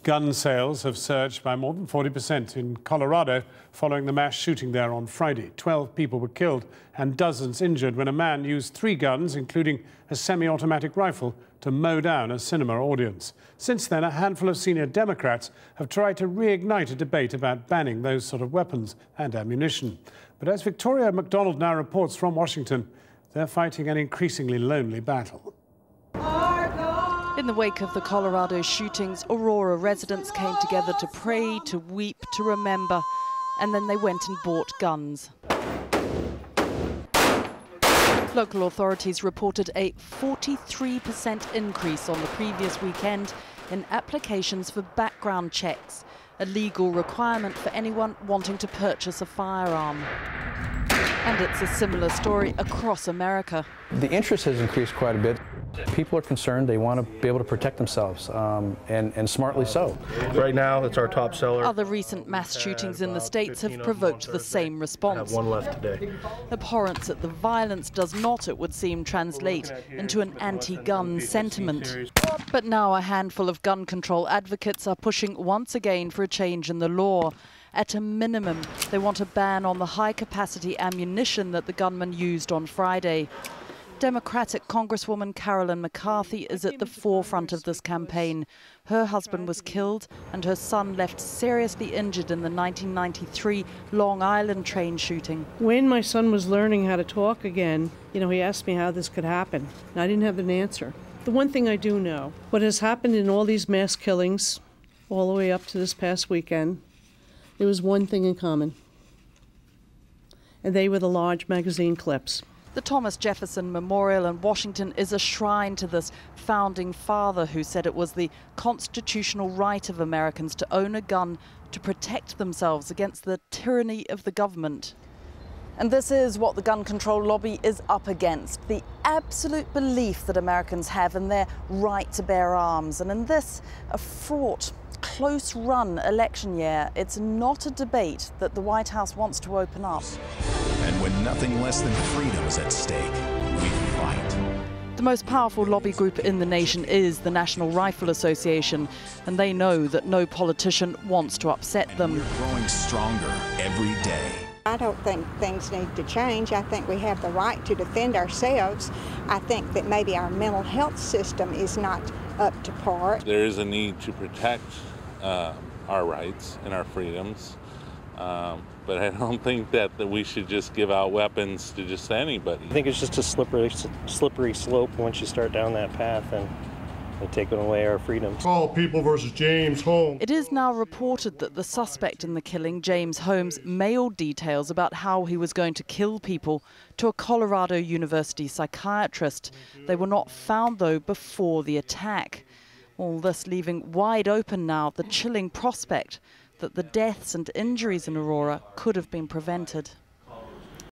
Gun sales have surged by more than 40% in Colorado following the mass shooting there on Friday. 12 people were killed and dozens injured when a man used 3 guns, including a semi-automatic rifle, to mow down a cinema audience. Since then, a handful of senior Democrats have tried to reignite a debate about banning those sort of weapons and ammunition. But as Victoria Macdonald now reports from Washington, they're fighting an increasingly lonely battle. In the wake of the Colorado shootings, Aurora residents came together to pray, to weep, to remember, and then they went and bought guns. Local authorities reported a 43% increase on the previous weekend in applications for background checks, a legal requirement for anyone wanting to purchase a firearm. And it's a similar story across America. The interest has increased quite a bit. People are concerned. They want to be able to protect themselves, and smartly so. Right now, it's our top seller. Other recent mass shootings in the States have provoked the same response. I have one left today. Abhorrence at the violence does not, it would seem, translate into an anti-gun sentiment. But now a handful of gun control advocates are pushing once again for a change in the law. At a minimum, they want a ban on the high-capacity ammunition that the gunman used on Friday. Democratic Congresswoman Carolyn McCarthy is at the forefront of this campaign. Her husband was killed and her son left seriously injured in the 1993 Long Island train shooting. When my son was learning how to talk again, he asked me how this could happen, and I didn't have an answer. The one thing I do know, what has happened in all these mass killings, all the way up to this past weekend, there was one thing in common, and they were the large magazine clips. The Thomas Jefferson Memorial in Washington is a shrine to this founding father who said it was the constitutional right of Americans to own a gun to protect themselves against the tyranny of the government. And this is what the gun control lobby is up against, the absolute belief that Americans have in their right to bear arms. And in this, a fraught, close-run election year, it's not a debate that the White House wants to open up. And when nothing less than freedom is at stake, we fight. The most powerful lobby group in the nation is the National Rifle Association, and they know that no politician wants to upset them. We're growing stronger every day. I don't think things need to change. I think we have the right to defend ourselves. I think that maybe our mental health system is not up to par. There is a need to protect our rights and our freedoms. But I don't think that we should just give out weapons to just anybody. I think it's just a slippery slope once you start down that path and taking away our freedoms. All people versus James Holmes. It is now reported that the suspect in the killing, James Holmes, mailed details about how he was going to kill people to a Colorado University psychiatrist. They were not found, though, before the attack. All this leaving wide open now the chilling prospect that the deaths and injuries in Aurora could have been prevented.